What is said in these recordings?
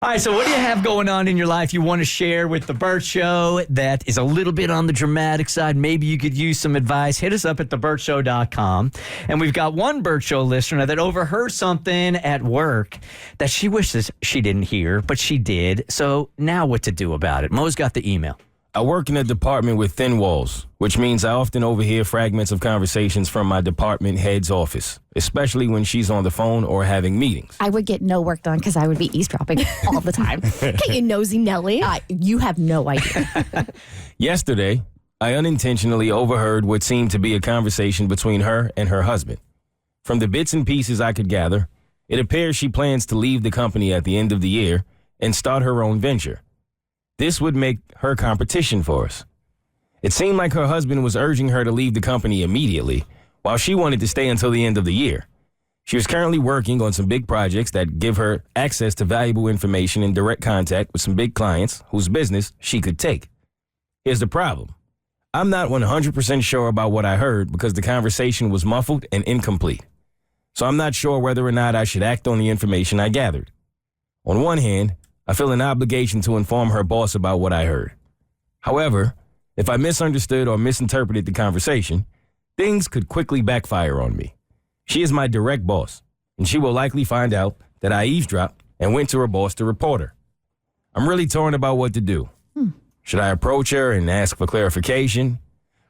All right, so what do you have going on in your life you want to share with the Bert Show that is a little bit on the dramatic side? Maybe you could use some advice. Hit us up at thebertshow.com. And we've got one Bert Show listener that overheard something at work that she wishes she didn't hear, but she did. So now what to do about it? Mo's got the email. I work in a department with thin walls, which means I often overhear fragments of conversations from my department head's office, especially when she's on the phone or having meetings. I would get no work done because I would be eavesdropping all the time. Okay, you nosy Nelly. You have no idea. Yesterday, I unintentionally overheard what seemed to be a conversation between her and her husband. From the bits and pieces I could gather, it appears she plans to leave the company at the end of the year and start her own venture. This would make her competition for us. It seemed like her husband was urging her to leave the company immediately, while she wanted to stay until the end of the year. She was currently working on some big projects that give her access to valuable information and direct contact with some big clients whose business she could take. Here's the problem. I'm not 100% sure about what I heard because the conversation was muffled and incomplete. So I'm not sure whether or not I should act on the information I gathered. On one hand, I feel an obligation to inform her boss about what I heard. However, if I misunderstood or misinterpreted the conversation, things could quickly backfire on me. She is my direct boss, and she will likely find out that I eavesdropped and went to her boss to report her. I'm really torn about what to do. Should I approach her and ask for clarification,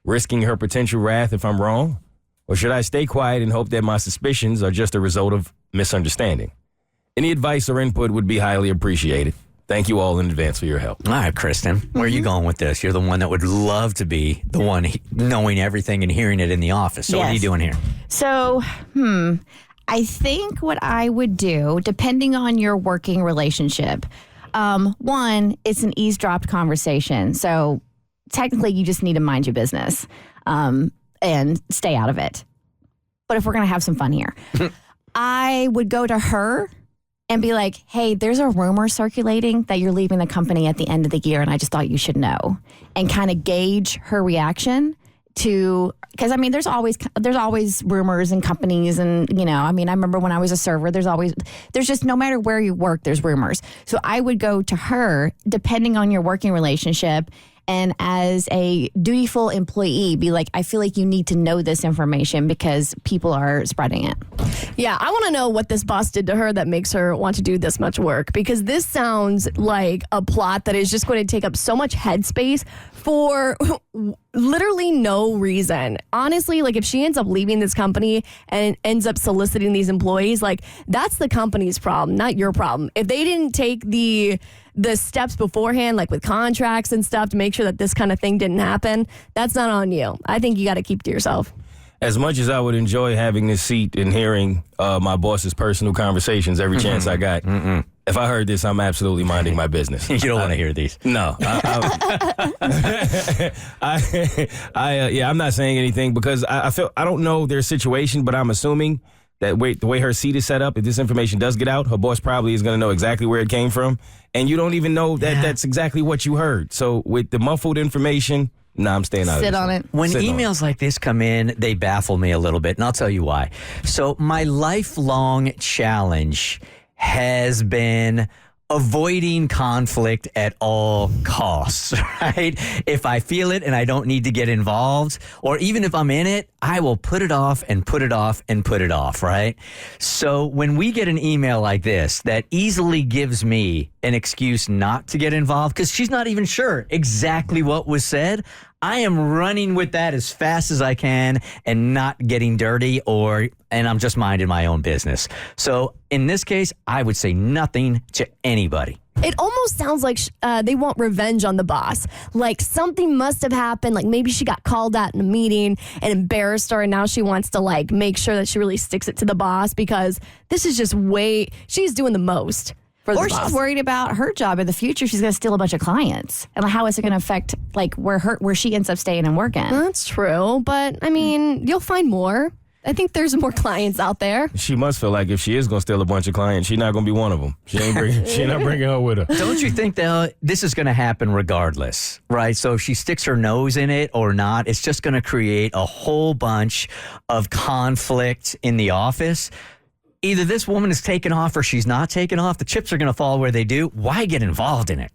risking her potential wrath if I'm wrong? Or should I stay quiet and hope that my suspicions are just a result of misunderstanding? Any advice or input would be highly appreciated. Thank you all in advance for your help. All right, Kristen, where are you going with this? You're the one that would love to be the one knowing everything and hearing it in the office. So What are you doing here? So, I think what I would do, depending on your working relationship, one, it's an eavesdropped conversation. So technically you just need to mind your business and stay out of it. But if we're going to have some fun here, I would go to her and be like, hey, there's a rumor circulating that you're leaving the company at the end of the year, and I just thought you should know. And kind of gauge her reaction to, because I mean, there's always rumors in companies, and I remember when I was a server, there's just, no matter where you work, there's rumors. So I would go to her, depending on your working relationship, and as a dutiful employee, be like, I feel like you need to know this information because people are spreading it. Yeah, I want to know what this boss did to her that makes her want to do this much work, because this sounds like a plot that is just going to take up so much headspace for literally no reason. Honestly, like if she ends up leaving this company and ends up soliciting these employees, like that's the company's problem, not your problem. If they didn't take the steps beforehand, like with contracts and stuff, to make sure that this kind of thing didn't happen, that's not on you. I think you got to keep to yourself. As much as I would enjoy having this seat and hearing my boss's personal conversations every chance I got, if I heard this, I'm absolutely minding my business. You don't want to hear these. No. I'm not saying anything because I don't know their situation, but I'm assuming that the way her seat is set up, if this information does get out, her boss probably is going to know exactly where it came from. And you don't even know that that's exactly what you heard. So with the muffled information, I'm staying out of it. Sit on it. When emails like this come in, they baffle me a little bit, and I'll tell you why. So my lifelong challenge has been avoiding conflict at all costs, right? If I feel it and I don't need to get involved, or even if I'm in it, I will put it off and put it off and put it off, right? So when we get an email like this that easily gives me an excuse not to get involved because she's not even sure exactly what was said, I am running with that as fast as I can and not getting dirty and I'm just minding my own business. So in this case, I would say nothing to anybody. It almost sounds like they want revenge on the boss. Like something must have happened. Like maybe she got called out in a meeting and embarrassed her, and now she wants to like make sure that she really sticks it to the boss because this is just she's doing the most. Or she's worried about her job in the future. She's going to steal a bunch of clients. And how is it going to affect like where she ends up staying and working? That's true. But I mean, you'll find more. I think there's more clients out there. She must feel like if she is going to steal a bunch of clients, she's not going to be one of them. She not bringing her with her. Don't you think that this is going to happen regardless, right? So if she sticks her nose in it or not, it's just going to create a whole bunch of conflict in the office. either this woman is taking off or she's not taking off. The chips are going to fall where they do. Why get involved in it?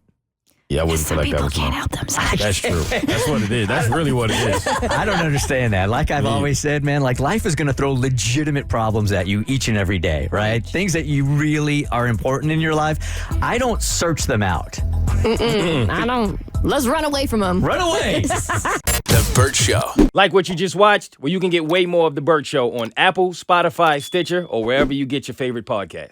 Yeah, I wouldn't feel Some like that people was can't me. help themselves. That's true. That's what it is. That's really what it is. I don't understand that. Like I've always said, man, like life is going to throw legitimate problems at you each and every day, right? Things that you really are important in your life. I don't search them out. I don't. Let's run away from them. Run away. The Bert Show. Like what you just watched? Well, you can get way more of The Bert Show on Apple, Spotify, Stitcher, or wherever you get your favorite podcast.